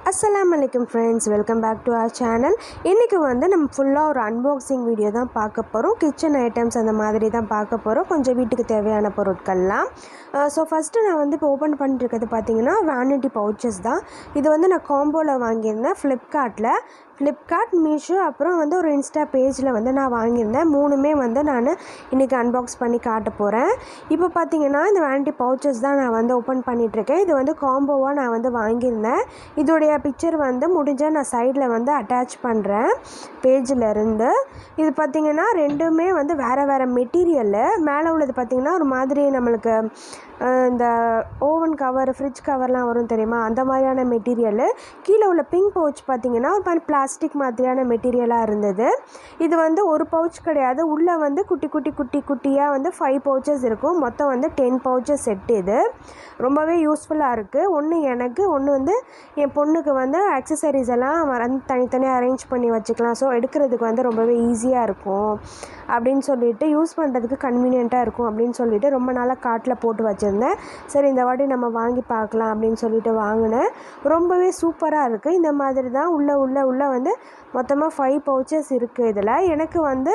Assalamu alaikum friends, welcome back to our channel. இன்னைக்கு வந்து நம்ம ஃபுல்லா ஒரு unboxing வீடியோ தான் பார்க்க போறோம். கிச்சன் ஐட்டம்ஸ் அந்த மாதிரி தான் பார்க்க போறோம். கொஞ்சம் வீட்டுக்கு தேவையான பொருட்கள்லாம். ஸோ ஃபஸ்ட்டு நான் வந்து இப்போ ஓப்பன் பண்ணிட்டு இருக்கிறது பார்த்தீங்கன்னா வேனிட்டி பவுச்சஸ் தான். இது வந்து நான் காம்போவில் வாங்கியிருந்தேன் ஃப்ளிப்கார்ட் மீஷோ அப்புறம் வந்து ஒரு இன்ஸ்டா பேஜில் வந்து நான் வாங்கியிருந்தேன். மூணுமே வந்து நான் இன்றைக்கி அன்பாக்ஸ் பண்ணி காட்ட போகிறேன். இப்போ பார்த்தீங்கன்னா இந்த வேனிட்டி பவுச்சஸ் தான் நான் வந்து ஓப்பன் பண்ணிகிட்ருக்கேன். இது வந்து காம்போவாக நான் வந்து வாங்கியிருந்தேன். இதோடைய பிக்சர் வந்து முடிஞ்சால் நான் சைடில் வந்து அட்டாச் பண்ணுறேன் பேஜில் இருந்து. இது பார்த்திங்கன்னா ரெண்டுமே வந்து வேறு மெட்டீரியலு. மேலே உள்ளது பார்த்திங்கன்னா ஒரு மாதிரி நம்மளுக்கு இந்த ஓவன் கவர் ஃப்ரிட்ஜ் கவர்லாம் வரும் தெரியுமா, அந்த மாதிரியான மெட்டீரியலு. கீழே உள்ள பிங்க் பவுச் பார்த்திங்கன்னா ஒரு மாதிரி பிளாஸ்டிக் மாதிரியான மெட்டீரியலாக இருந்தது. இது வந்து ஒரு பவுச் கிடையாது, உள்ளே வந்து குட்டியாக வந்து 5 பவுச்சஸ் இருக்கும். மொத்தம் வந்து 10 பவுச்சஸ் செட். இது ரொம்பவே யூஸ்ஃபுல்லாக இருக்குது. ஒன்று எனக்கு, ஒன்று வந்து என் பொண்ணுக்கு வந்து அக்சசரிஸ் எல்லாம் வந்து தனித்தனியாக அரேஞ்ச் பண்ணி வச்சுக்கலாம். ஸோ எடுக்கிறதுக்கு வந்து ரொம்பவே ஈஸியாக இருக்கும் அப்படின்னு சொல்லிட்டு, யூஸ் பண்ணுறதுக்கு கன்வீனியண்ட்டாக இருக்கும் அப்படின்னு சொல்லிட்டு ரொம்ப நாளாக காட்டில் போட்டு வச்சுருந்தேன். சரி இந்த வாட்டி நம்ம வாங்கி பார்க்கலாம் அப்படின்னு சொல்லிட்டு வாங்கினேன். ரொம்பவே சூப்பராக இருக்குது. இந்த மாதிரி தான் உள்ளே வந்து மொத்தமாக 5 பவுச்சஸ் இருக்குது. இதில் எனக்கு வந்து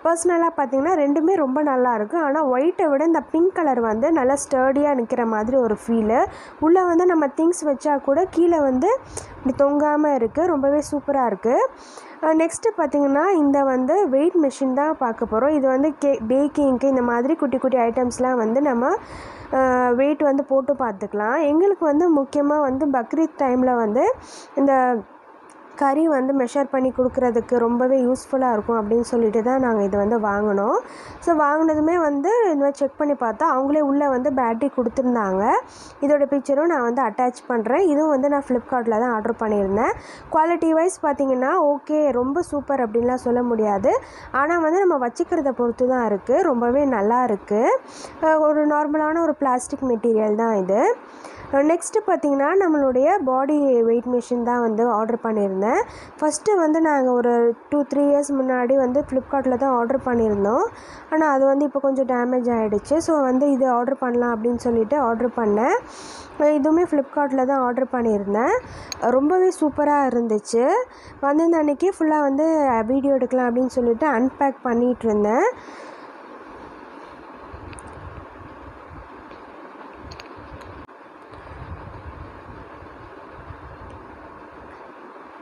பர்சனலாக பார்த்திங்கன்னா ரெண்டுமே ரொம்ப நல்லா இருக்குது. ஆனால் ஒயிட்டை விட இந்த பிங்க் கலர் வந்து நல்லா ஸ்டர்டியாக நிற்கிற மாதிரி ஒரு ஃபீலு. உள்ளே வந்து நம்ம திங்ஸ் வச்சா கூட கீழே வந்து இப்படி தொங்காமல் இருக்குது. ரொம்பவே சூப்பராக இருக்குது. நெக்ஸ்ட்டு பார்த்திங்கன்னா இந்த வந்து வெயிட் மிஷின் தான் பார்க்க போகிறோம். இது வந்து பேக்கிங்க்கு இந்த மாதிரி குட்டி ஐட்டம்ஸ்லாம் வந்து நம்ம வெயிட் வந்து போட்டு பார்த்துக்கலாம். எங்களுக்கு வந்து முக்கியமாக வந்து பக்ரீத் டைமில் வந்து இந்த கறி வந்து மெஷர் பண்ணி கொடுக்குறதுக்கு ரொம்பவே யூஸ்ஃபுல்லாக இருக்கும் அப்படின்னு சொல்லிட்டு தான் நாங்கள் இது வந்து வாங்கினோம். ஸோ வாங்கினதுமே வந்து இந்த மாதிரி செக் பண்ணி பார்த்தா அவங்களே உள்ளே வந்து பேட்டரி கொடுத்துருந்தாங்க. இதோட பிக்சரும் நான் வந்து அட்டாச் பண்ணுறேன். இதுவும் வந்து நான் ஃப்ளிப்கார்ட்டில் தான் ஆர்டர் பண்ணியிருந்தேன். குவாலிட்டி வைஸ் பார்த்திங்கன்னா ஓகே, ரொம்ப சூப்பர் அப்படின்லாம் சொல்ல முடியாது. ஆனால் வந்து நம்ம வச்சுக்கிறத பொறுத்து தான் இருக்குது. ரொம்பவே நல்லா இருக்குது. ஒரு நார்மலான ஒரு பிளாஸ்டிக் மெட்டீரியல் தான் இது. நெக்ஸ்ட்டு பார்த்திங்கன்னா நம்மளுடைய பாடி வெயிட் மிஷின் தான் வந்து ஆர்டர் பண்ணியிருந்தேன். ஃபஸ்ட்டு வந்து நாங்கள் ஒரு 2-3 இயர்ஸ் முன்னாடி வந்து ஃப்ளிப்கார்ட்டில் தான் ஆர்டர் பண்ணியிருந்தோம். ஆனால் அது வந்து இப்போ கொஞ்சம் டேமேஜ் ஆகிடுச்சு. ஸோ வந்து இது ஆர்டர் பண்ணலாம் அப்படின்னு சொல்லிட்டு ஆர்டர் பண்ணேன். இதுவுமே ஃப்ளிப்கார்ட்டில் தான் ஆர்டர் பண்ணியிருந்தேன். ரொம்பவே சூப்பராக இருந்துச்சு. வந்திருந்த அன்றைக்கி ஃபுல்லாக வந்து வீடியோ எடுக்கலாம் அப்படின்னு சொல்லிட்டு அன்பேக் பண்ணிகிட்டு இருந்தேன்.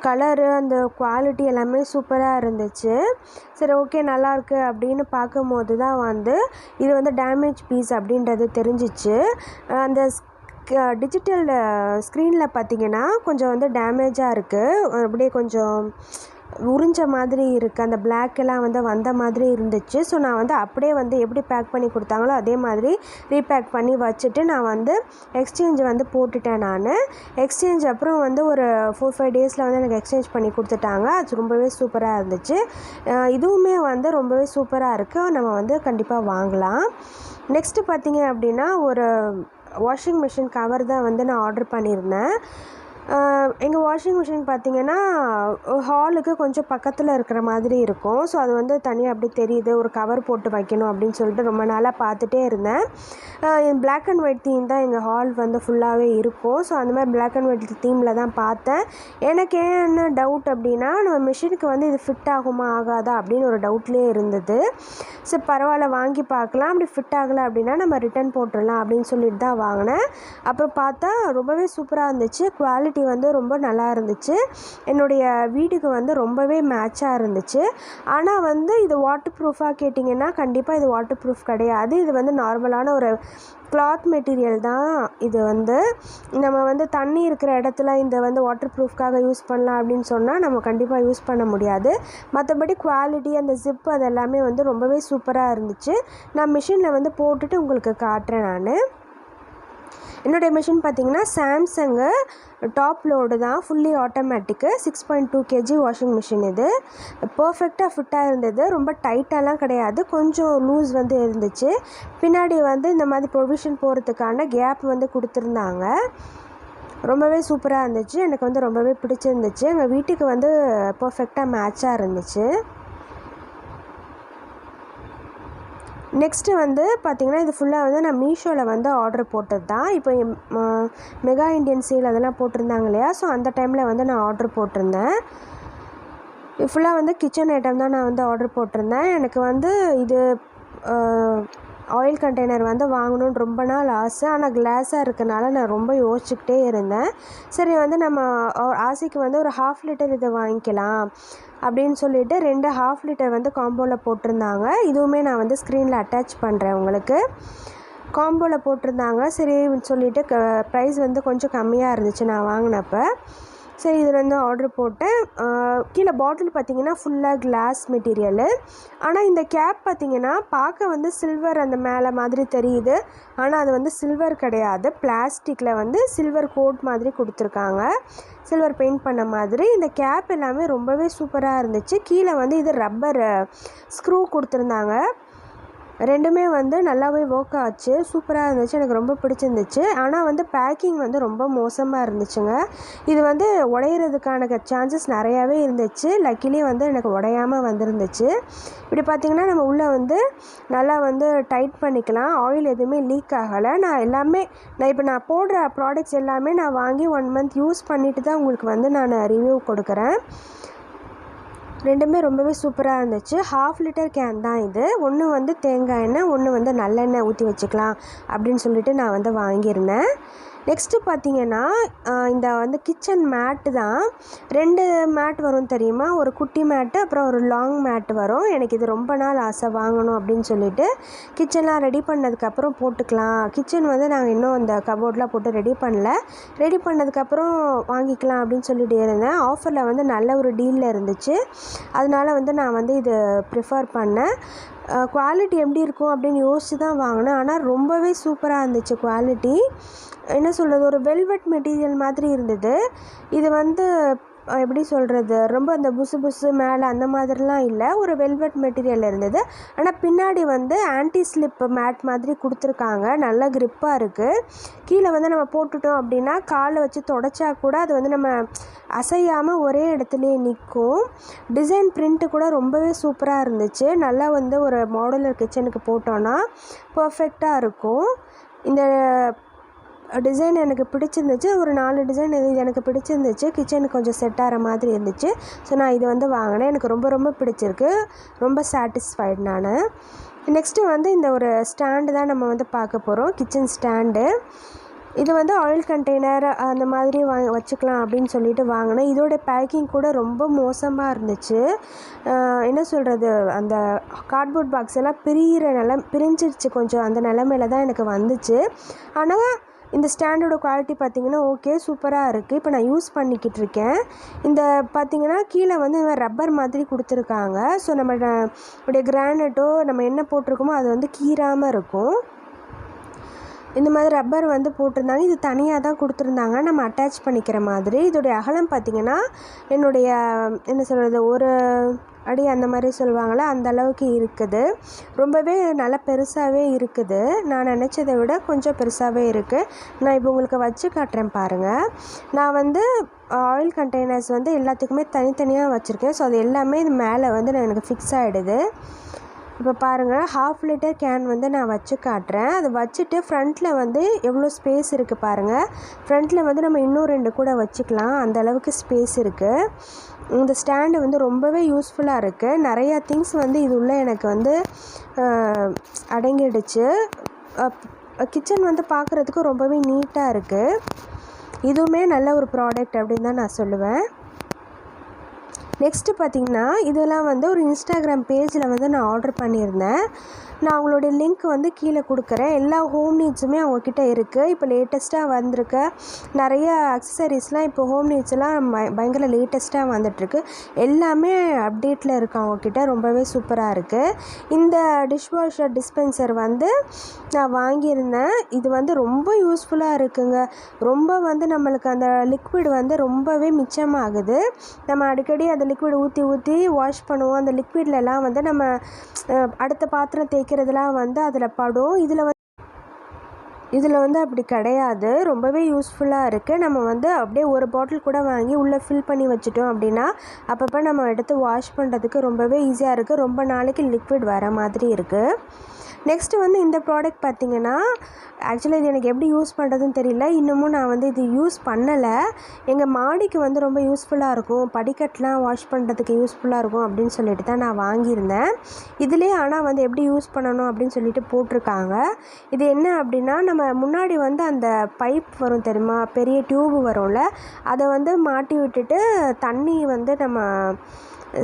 கலரு அந்த குவாலிட்டி எல்லாமே சூப்பராக இருந்துச்சு. சரி ஓகே நல்லாயிருக்கு அப்படின்னு பார்க்கும்போது தான் வந்து இது வந்து டேமேஜ் பீஸ் அப்படின்றது தெரிஞ்சிச்சு. அந்த டிஜிட்டல் ஸ்க்ரீனில் பார்த்திங்கன்னா கொஞ்சம் வந்து டேமேஜாக இருக்குது. அப்படியே கொஞ்சம் உறிஞ்ச மாதிரி இருக்குது. அந்த பிளாக்கெல்லாம் வந்து வந்த மாதிரி இருந்துச்சு. ஸோ நான் வந்து அப்படியே வந்து எப்படி பேக் பண்ணி கொடுத்தாங்களோ அதே மாதிரி ரீபேக் பண்ணி வச்சுட்டு நான் வந்து எக்ஸ்சேஞ்ச் வந்து போட்டுட்டேன். நான் எக்ஸ்சேஞ்ச் அப்புறம் வந்து ஒரு 4-5 டேஸில் வந்து எனக்கு எக்ஸ்சேஞ்ச் பண்ணி கொடுத்துட்டாங்க. அது ரொம்பவே சூப்பராக இருந்துச்சு. இதுவுமே வந்து ரொம்பவே சூப்பராக இருக்குது. நம்ம வந்து கண்டிப்பாக வாங்கலாம். நெக்ஸ்ட்டு பார்த்திங்க அப்படின்னா ஒரு வாஷிங் மிஷின் கவர் தான் வந்து நான் ஆர்டர் பண்ணியிருந்தேன். எங்கள் வாஷிங் மிஷின் பார்த்திங்கன்னா ஹாலுக்கு கொஞ்சம் பக்கத்தில் இருக்கிற மாதிரி இருக்கும். ஸோ அது வந்து தனியாக அப்படி தெரியுது, ஒரு கவர் போட்டு வைக்கணும் அப்படின்னு சொல்லிட்டு ரொம்ப நாளாக பார்த்துட்டே இருந்தேன். பிளாக் அண்ட் ஒயிட் தீம் தான் எங்கள் ஹால் வந்து ஃபுல்லாகவே இருக்கும். ஸோ அந்த மாதிரி பிளாக் அண்ட் ஒயிட் தீமில் தான் பார்த்தேன். எனக்கு என்ன டவுட் அப்படின்னா, நம்ம மிஷினுக்கு வந்து இது ஃபிட் ஆகுமா ஆகாதா அப்படின்னு ஒரு டவுட்லேயே இருந்தது. ஸோ பரவாயில்ல வாங்கி பார்க்கலாம், அப்படி ஃபிட் ஆகலை அப்படின்னா நம்ம ரிட்டன் போட்டுடலாம் அப்படின்னு சொல்லிட்டு தான் வாங்கினேன். அப்புறம் பார்த்தா ரொம்பவே சூப்பராக இருந்துச்சு. குவாலிட்டி வந்து ரொம்ப நல்லா இருந்துச்சு. என்னுடைய வீட்டுக்கு வந்து ரொம்பவே மேட்சாக இருந்துச்சு. ஆனால் வந்து இது வாட்டர் ப்ரூஃபாக கேட்டிங்கன்னா கண்டிப்பாக இது வாட்டர் ப்ரூஃப் கிடையாது. இது வந்து நார்மலான ஒரு கிளாத் மெட்டீரியல் தான். இது வந்து நம்ம வந்து தண்ணி இருக்கிற இடத்துல இந்த வந்து வாட்டர் ப்ரூஃப்காக யூஸ் பண்ணலாம் அப்படின்னு சொன்னால் நம்ம கண்டிப்பாக யூஸ் பண்ண முடியாது. மற்றபடி குவாலிட்டி அந்த ஜிப் அது எல்லாமே வந்து ரொம்பவே சூப்பராக இருந்துச்சு. நான் மிஷினில் வந்து போட்டுட்டு உங்களுக்கு காட்டுறேன். நான் என்னுடைய மிஷின் பார்த்திங்கன்னா சாம்சங்கு டாப்லோடு தான், fully automatic 6.2 kg washing machine. இது பர்ஃபெக்டாக ஃபிட்டாக இருந்தது. ரொம்ப டைட்டாலாம் கிடையாது, கொஞ்சம் லூஸ் வந்து இருந்துச்சு. பின்னாடி வந்து இந்த மாதிரி ப்ரொவிஷன் போகிறதுக்கான கேப் வந்து கொடுத்துருந்தாங்க. ரொம்பவே சூப்பராக இருந்துச்சு. எனக்கு வந்து ரொம்பவே பிடிச்சிருந்துச்சு. எங்கள் வீட்டுக்கு வந்து பர்ஃபெக்டாக மேட்சாக இருந்துச்சு. நெக்ஸ்ட்டு வந்து பார்த்திங்கன்னா இது ஃபுல்லாக வந்து நான் மீஷோவில் வந்து ஆர்டர் போட்டது தான். இப்போ மெகா இண்டியன் சேல் அதெல்லாம் போட்டிருந்தாங்க இல்லையா, ஸோ அந்த டைமில் வந்து நான் ஆர்டர் போட்டிருந்தேன். இது ஃபுல்லாக வந்து கிச்சன் ஐட்டம் தான் நான் வந்து ஆர்டர் போட்டிருந்தேன். எனக்கு வந்து இது ஆயில் கண்டெய்னர் வந்து வாங்கணுன்னு ரொம்ப நாள் ஆசை. ஆனால் கிளாஸாக இருக்கனால நான் ரொம்ப யோசிச்சுக்கிட்டே இருந்தேன். சரி வந்து நம்ம ஆசைக்கு வந்து ஒரு 1/2 லிட்டர் இதை வாங்கிக்கலாம் அப்படின்னு சொல்லிட்டு 2 1/2 லிட்டர் வந்து காம்போவில் போட்டிருந்தாங்க. இதுவுமே நான் வந்து ஸ்க்ரீனில் அட்டாச் பண்ணுறேன் உங்களுக்கு. காம்போவில் போட்டிருந்தாங்க. சரின்னு சொல்லிவிட்டு ப்ரைஸ் வந்து கொஞ்சம் கம்மியாக இருந்துச்சு நான் வாங்கினப்போ. சரி இதில் வந்து ஆர்டர் போட்டேன். கீழே பாட்டில் பார்த்திங்கன்னா ஃபுல்லாக கிளாஸ் மெட்டீரியலு. ஆனால் இந்த கேப் பார்த்திங்கன்னா பார்க்க வந்து சில்வர் அந்த மேலே மாதிரி தெரியுது. ஆனால் அது வந்து சில்வர் கிடையாது, பிளாஸ்டிக்கில் வந்து சில்வர் கோட் மாதிரி கொடுத்துருக்காங்க, சில்வர் பெயிண்ட் பண்ண மாதிரி. இந்த கேப் எல்லாமே ரொம்பவே சூப்பராக இருந்துச்சு. கீழே வந்து இது ரப்பர் ஸ்க்ரூ கொடுத்துருந்தாங்க. ரெண்டுமே வந்து நல்லாவே ஒர்க் ஆச்சு, சூப்பராக இருந்துச்சு, எனக்கு ரொம்ப பிடிச்சிருந்துச்சு. ஆனால் வந்து பேக்கிங் வந்து ரொம்ப மோசமாக இருந்துச்சுங்க. இது வந்து உடையிறதுக்கான சான்சஸ் நிறையாவே இருந்துச்சு. லக்கிலி வந்து எனக்கு உடையாமல் வந்துருந்துச்சு. இப்படி பார்த்திங்கன்னா நம்ம உள்ளே வந்து நல்லா வந்து டைட் பண்ணிக்கலாம். ஆயில் எதுவுமே லீக் ஆகலை. நான் போடுற ப்ராடக்ட்ஸ் எல்லாமே நான் வாங்கி 1 மந்த் யூஸ் பண்ணிவிட்டு தான் உங்களுக்கு வந்து நான் ரிவ்யூ கொடுக்குறேன். ரெண்டுமே ரொம்பவே சூப்பராக இருந்துச்சு. 1/2 லிட்டர் கேன் தான் இது. ஒன்று வந்து தேங்காய் எண்ணெய், ஒன்று வந்து நல்லெண்ணெய் ஊற்றி வச்சுக்கலாம் அப்படின்னு சொல்லிட்டு நான் வந்து வாங்கியிருந்தேன். நெக்ஸ்ட்டு பார்த்திங்கன்னா இந்த வந்து கிச்சன் மேட்டு தான். 2 மேட் வரும் தெரியுமா, ஒரு குட்டி மேட்டு அப்புறம் ஒரு லாங் மேட்டு வரும். எனக்கு இது ரொம்ப நாள் ஆசை வாங்கணும் அப்படின்னு சொல்லிட்டு கிச்சன்லாம் ரெடி பண்ணதுக்கப்புறம் போட்டுக்கலாம். கிச்சன் வந்து நாங்கள் இன்னும் அந்த கபோர்ட்லாம் போட்டு ரெடி பண்ணல. ரெடி பண்ணதுக்கப்புறம் வாங்கிக்கலாம் அப்படின்னு சொல்லிட்டு இருந்தேன். ஆஃபரில் வந்து நல்ல ஒரு டீலில் இருந்துச்சு. அதனால வந்து நான் வந்து இது ப்ரிஃபர் பண்ணேன். குவாலிட்டி எப்படி இருக்கும் அப்படின்னு யோசித்து தான் வாங்கினேன். ஆனால் ரொம்பவே சூப்பராக இருந்துச்சு குவாலிட்டி. என்ன சொல்கிறது, ஒரு வெல்வெட் மெட்டீரியல் மாதிரி இருந்தது. இது வந்து எப்படி சொல்கிறது, ரொம்ப அந்த புசு புசு மேலே அந்த மாதிரிலாம் இல்லை, ஒரு வெல்வெட் மெட்டீரியல் இருந்தது. ஆனால் பின்னாடி வந்து ஆன்டி ஸ்லிப் மேட் மாதிரி கொடுத்துருக்காங்க. நல்ல க்ரிப்பாக இருக்குது. கீழே வந்து நம்ம போட்டுட்டோம் அப்படின்னா காலை வச்சு தொடச்சா கூட அது வந்து நம்ம அசையாமல் ஒரே இடத்துலையே நிற்கும். டிசைன் பிரிண்ட்டு கூட ரொம்பவே சூப்பராக இருந்துச்சு. நல்லா வந்து ஒரு மாடுலர் கிச்சனுக்கு போட்டோன்னா பர்ஃபெக்டாக இருக்கும். இந்த டிசைன் எனக்கு பிடிச்சிருந்துச்சு. ஒரு 4 டிசைன் இது எனக்கு பிடிச்சிருந்துச்சு. கிச்சனுக்கு கொஞ்சம் செட் ஆகிற மாதிரி இருந்துச்சு. ஸோ நான் இது வந்து வாங்கினேன். எனக்கு ரொம்ப ரொம்ப பிடிச்சிருக்கு. ரொம்ப சாட்டிஸ்ஃபைடு நான். நெக்ஸ்ட்டு வந்து இந்த ஒரு ஸ்டாண்டு தான் நம்ம வந்து பார்க்க போகிறோம். Kitchen stand. இது வந்து ஆயில் கண்டெய்னர் அந்த மாதிரி வச்சுக்கலாம் அப்படின்னு சொல்லிட்டு வாங்கினேன். இதோட பேக்கிங் கூட ரொம்ப மோசமாக இருந்துச்சு. என்ன சொல்கிறது, அந்த கார்ட்போர்ட் பாக்ஸ் எல்லாம் பிரிஞ்சிருச்சு கொஞ்சம். அந்த நிலமையில தான் எனக்கு வந்துச்சு. ஆனால் இந்த ஸ்டாண்டோட குவாலிட்டி பார்த்திங்கன்னா ஓகே, சூப்பராக இருக்குது. இப்போ நான் யூஸ் பண்ணிக்கிட்டு இருக்கேன். இந்த பார்த்திங்கன்னா கீழே வந்து ரப்பர் மாதிரி கொடுத்துருக்காங்க. ஸோ நம்மளுடைய கிரானைட்டோ நம்ம என்ன போட்டிருக்கோமோ அது வந்து கீறாமல் இருக்கும். இந்த மாதிரி ரப்பர் வந்து போட்டிருந்தாங்க. இது தனியாக தான் கொடுத்துருந்தாங்க, நம்ம அட்டாச் பண்ணிக்கிற மாதிரி. இதோடைய அகலம் பார்த்திங்கன்னா என்னுடைய என்ன சொல்கிறது, ஒரு அடி அந்த மாதிரி சொல்லுவாங்களே அந்த அளவுக்கு இருக்குது. ரொம்பவே நல்லா பெருசாகவே இருக்குது. நான் நினச்சதை விட கொஞ்சம் பெருசாகவே இருக்குது. நான் இப்போ உங்களுக்கு வச்சு காட்டுறேன் பாருங்கள். நான் வந்து ஆயில் கண்டெய்னர்ஸ் வந்து எல்லாத்துக்குமே தனித்தனியாக வச்சுருக்கேன். ஸோ அது எல்லாமே இது மேலே வந்து எனக்கு ஃபிக்ஸ் ஆகிடுது. இப்போ பாருங்கள், 1/2 லிட்டர் கேன் வந்து நான் வச்சு காட்டுறேன். அதை வச்சுட்டு ஃப்ரண்ட்டில் வந்து எவ்வளோ ஸ்பேஸ் இருக்குது பாருங்கள். ஃப்ரண்ட்டில் வந்து நம்ம இன்னும் 2 கூட வச்சுக்கலாம், அந்த அளவுக்கு ஸ்பேஸ் இருக்குது. இந்த ஸ்டாண்டு வந்து ரொம்பவே யூஸ்ஃபுல்லாக இருக்குது. நிறையா திங்ஸ் வந்து இது உள்ள எனக்கு வந்து அடங்கிடுச்சு. கிச்சன் வந்து பார்க்குறதுக்கு ரொம்பவே நீட்டாக இருக்குது. இதுவுமே நல்ல ஒரு ப்ராடக்ட் அப்படின்னு தான் நான் சொல்லுவேன். நெக்ஸ்ட்டு பார்த்திங்கன்னா இதெல்லாம் வந்து ஒரு இன்ஸ்டாகிராம் பேஜில் வந்து நான் ஆர்டர் பண்ணியிருந்தேன். நான் அவங்களுடைய லிங்க் வந்து கீழே கொடுக்குறேன். எல்லா ஹோம் நீட்ஸுமே அவங்கக்கிட்ட இருக்குது. இப்போ லேட்டஸ்ட்டாக வந்திருக்க நிறைய அக்சசரிஸ்லாம் இப்போ ஹோம் நீட்ஸ்லாம் பயங்கர லேட்டஸ்ட்டாக வந்துட்டுருக்கு. எல்லாமே அப்டேட்டில் இருக்குது அவங்கக்கிட்ட. ரொம்பவே சூப்பராக இருக்குது. இந்த டிஷ்வாஷர் டிஸ்பென்சர் வந்து நான் வாங்கியிருந்தேன். இது வந்து ரொம்ப யூஸ்ஃபுல்லாக இருக்குங்க. ரொம்ப வந்து நம்மளுக்கு அந்த லிக்விட் வந்து ரொம்பவே மிச்சமாகுது. நம்ம அடிக்கடி அந்த லிக்விட் ஊற்றி வாஷ் பண்ணுவோம். அந்த லிக்விட்லலாம் வந்து நம்ம அடுத்த பாத்திரம் தேய்க்கிறதுலாம் வந்து அதில் படும். இதில் வந்து அப்படி கிடையாது. ரொம்பவே யூஸ்ஃபுல்லாக இருக்குது. நம்ம வந்து அப்படியே ஒரு பாட்டில் கூட வாங்கி உள்ளே ஃபில் பண்ணி வச்சுட்டோம் அப்படின்னா அப்பப்போ நம்ம எடுத்து வாஷ் பண்ணுறதுக்கு ரொம்பவே ஈஸியாக இருக்குது. ரொம்ப நாளைக்கு லிக்விட் வர மாதிரி இருக்குது. நெக்ஸ்ட்டு வந்து இந்த ப்ராடக்ட் பார்த்திங்கன்னா ஆக்சுவலாக இது எனக்கு எப்படி யூஸ் பண்ணுறதுன்னு தெரியல. இன்னமும் நான் வந்து இது யூஸ் பண்ணலை. எங்கள் மாடிக்கு வந்து ரொம்ப யூஸ்ஃபுல்லாக இருக்கும், படிக்கட்டெலாம் வாஷ் பண்ணுறதுக்கு யூஸ்ஃபுல்லாக இருக்கும் அப்படின்னு சொல்லிட்டு தான் நான் வாங்கியிருந்தேன். இதிலே ஆனால் வந்து எப்படி யூஸ் பண்ணணும் அப்படின்னு சொல்லிட்டு போட்டிருக்காங்க. இது என்ன அப்படின்னா, நம்ம முன்னாடி வந்து அந்த பைப் வரும் தெரியுமா, பெரிய டியூப் வரும்ல, அதை வந்து மாட்டி விட்டுட்டு தண்ணி வந்து நம்ம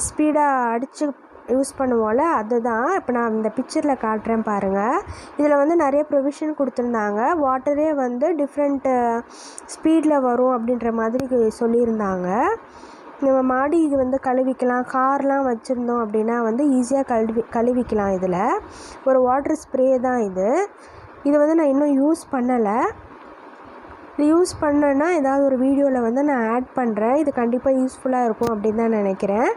ஸ்பீடாக அடித்து யூஸ் பண்ணுவோம்ல, அதுதான். இப்போ நான் இந்த பிக்சரில் காட்டுறேன் பாருங்கள். இதில் வந்து நிறைய ப்ரொவிஷன் கொடுத்துருந்தாங்க. வாட்டரே வந்து டிஃப்ரெண்ட்டு ஸ்பீடில் வரும் அப்படின்ற மாதிரி சொல்லியிருந்தாங்க. நம்ம மாடி இது வந்து கழுவிக்கலாம், கார்லாம் வச்சுருந்தோம் அப்படின்னா வந்து ஈஸியாக கழுவிக்கலாம். இதில் ஒரு வாட்டர் ஸ்ப்ரே தான் இது. இது வந்து நான் இன்னும் யூஸ் பண்ணலை. இது யூஸ் பண்ணேன்னா ஏதாவது ஒரு வீடியோவில் வந்து நான் ஆட் பண்ணுறேன். இது கண்டிப்பாக யூஸ்ஃபுல்லாக இருக்கும் அப்படின்னு தான் நினைக்கிறேன்.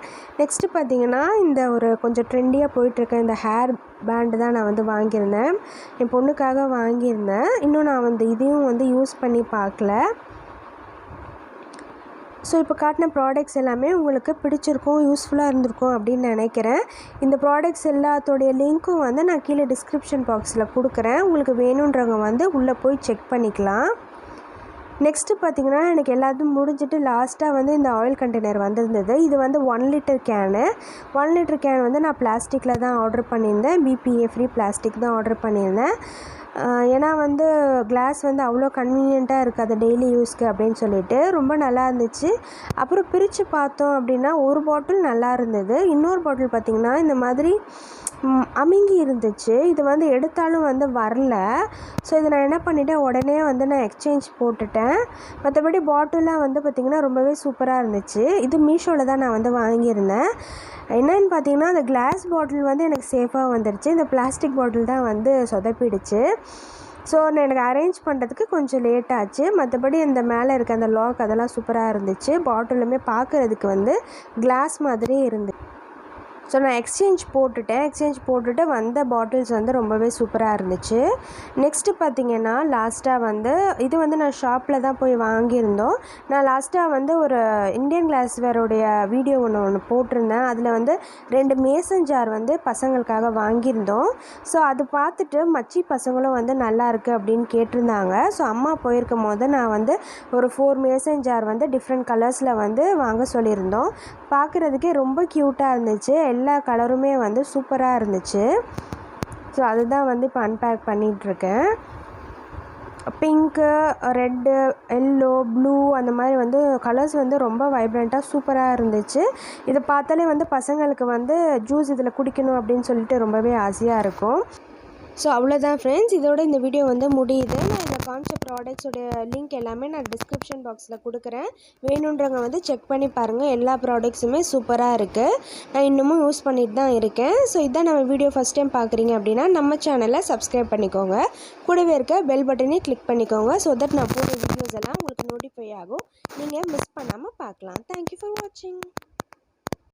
நெக்ஸ்ட்டு பார்த்திங்கன்னா, இந்த ஒரு கொஞ்சம் ட்ரெண்டியாக போயிட்டுருக்க இந்த ஹேர் பேண்டு தான் நான் வந்து வாங்கியிருந்தேன். என் பொண்ணுக்காக வாங்கியிருந்தேன். இன்னும் நான் வந்து இதையும் வந்து யூஸ் பண்ணி பார்க்கல. ஸோ இப்போ காட்டின ப்ராடக்ட்ஸ் எல்லாமே உங்களுக்கு பிடிச்சிருக்கும், யூஸ்ஃபுல்லாக இருந்திருக்கும் அப்படின்னு நினைக்கிறேன். இந்த ப்ராடக்ட்ஸ் எல்லாத்தோடைய லிங்க்கும் வந்து நான் கீழே டிஸ்கிரிப்ஷன் பாக்ஸில் கொடுக்குறேன். உங்களுக்கு வேணுன்றவங்க வந்து உள்ளே போய் செக் பண்ணிக்கலாம். நெக்ஸ்ட்டு பார்த்திங்கன்னா, எனக்கு எல்லாத்தையும் முடிஞ்சிட்டு லாஸ்ட்டாக வந்து இந்த ஆயில் கண்டெய்னர் வந்திருந்தது. இது வந்து 1 லிட்டர் கேனு. 1 லிட்டர் கேன் வந்து நான் பிளாஸ்டிக்கில் தான் ஆர்டர் பண்ணியிருந்தேன். BPA ஃப்ரீ பிளாஸ்டிக் தான் ஆர்டர் பண்ணியிருந்தேன். ஏன்னா வந்து கிளாஸ் வந்து அவ்வளோ கன்வீனியண்ட்டாக இருக்காது டெய்லி யூஸ்க்கு அப்படின்னு சொல்லிட்டு ரொம்ப நல்லா இருந்துச்சு. அப்புறம் பிரித்து பார்த்தோம் அப்படின்னா, ஒரு பாட்டில் நல்லா இருந்தது, இன்னொரு பாட்டில் பார்த்திங்கன்னா இந்த மாதிரி அமுங்கி இருந்துச்சு. இது வந்து எடுத்தாலும் வந்து வரல. ஸோ இதை நான் என்ன பண்ணிட்டேன், உடனே வந்து நான் எக்ஸ்சேஞ்ச் போட்டுட்டேன். மற்றபடி பாட்டிலாம் வந்து பார்த்திங்கன்னா ரொம்பவே சூப்பராக இருந்துச்சு. இது மீஷோவில் தான் நான் வந்து வாங்கியிருந்தேன். என்னென்னு பார்த்தீங்கன்னா, அந்த கிளாஸ் பாட்டில் வந்து எனக்கு சேஃபாக வந்துடுச்சு. இந்த பிளாஸ்டிக் பாட்டில் தான் வந்து சொதப்பிடுச்சு. ஸோ எனக்கு அரேஞ்ச் பண்ணுறதுக்கு கொஞ்சம் லேட் ஆச்சு. மற்றபடி இந்த மேலே இருக்க அந்த லாக் அதெல்லாம் சூப்பராக இருந்துச்சு. பாட்டிலுமே பார்க்குறதுக்கு வந்து கிளாஸ் மாதிரி இருந்துச்சு. ஸோ நான் எக்ஸ்சேஞ்ச் போட்டுட்டு வந்த பாட்டில்ஸ் வந்து ரொம்பவே சூப்பராக இருந்துச்சு. நெக்ஸ்ட்டு பார்த்திங்கன்னா, லாஸ்ட்டாக வந்து இது வந்து நான் ஷாப்பில் தான் போய் வாங்கியிருந்தோம். நான் லாஸ்ட்டாக வந்து ஒரு இந்தியன் கிளாஸ்வேருடைய வீடியோ ஒன்று போட்டிருந்தேன். அதில் வந்து 2 மேசன் ஜார் வந்து பசங்களுக்காக வாங்கியிருந்தோம். ஸோ அது பார்த்துட்டு மச்சி பசங்களும் வந்து நல்லா இருக்குது அப்படின்னு கேட்டிருந்தாங்க. ஸோ அம்மா போயிருக்கும் போது நான் வந்து ஒரு 4 மேசன் ஜார் வந்து டிஃப்ரெண்ட் கலர்ஸில் வந்து வாங்க சொல்லியிருந்தோம். பார்க்குறதுக்கே ரொம்ப க்யூட்டாக இருந்துச்சு. எல்லா கலருமே வந்து சூப்பராக இருந்துச்சு. ஸோ அதுதான் வந்து இப்போ அன்பேக் பண்ணிகிட்ருக்கேன். பிங்க்கு, ரெட்டு, எல்லோ, ப்ளூ அந்த மாதிரி வந்து கலர்ஸ் வந்து ரொம்ப வைப்ரண்ட்டாக சூப்பராக இருந்துச்சு. இதை பார்த்தாலே வந்து பசங்களுக்கு வந்து ஜூஸ் இதில் குடிக்கணும் அப்படின்னு சொல்லிட்டு ரொம்பவே ஆசையாக இருக்கும். ஸோ அவ்வளோதான் ஃப்ரெண்ட்ஸ், இதோட இந்த வீடியோ வந்து முடியுது. நான் இந்த காமிச்ச ப்ராடக்ட்ஸோடைய லிங்க் எல்லாமே நான் டிஸ்கிரிப்ஷன் பாக்ஸில் கொடுக்குறேன். வேணுன்றவங்க வந்து செக் பண்ணி பாருங்கள். எல்லா ப்ராடக்ட்ஸுமே சூப்பராக இருக்குது. நான் இன்னமும் யூஸ் பண்ணிட்டு தான் இருக்கேன். ஸோ இதான் நம்ம வீடியோ ஃபஸ்ட் டைம் பார்க்குறீங்க அப்படின்னா நம்ம சேனலை சப்ஸ்கிரைப் பண்ணிக்கோங்க. கூடவே இருக்க பெல் பட்டனையும் கிளிக் பண்ணிக்கோங்க. ஸோ தட் நான் போடுற வீடியோஸ் எல்லாம் உங்களுக்கு நோட்டிஃபை ஆகும். நீங்கள் மிஸ் பண்ணாமல் பார்க்கலாம். தேங்க்யூ ஃபார் வாட்சிங்.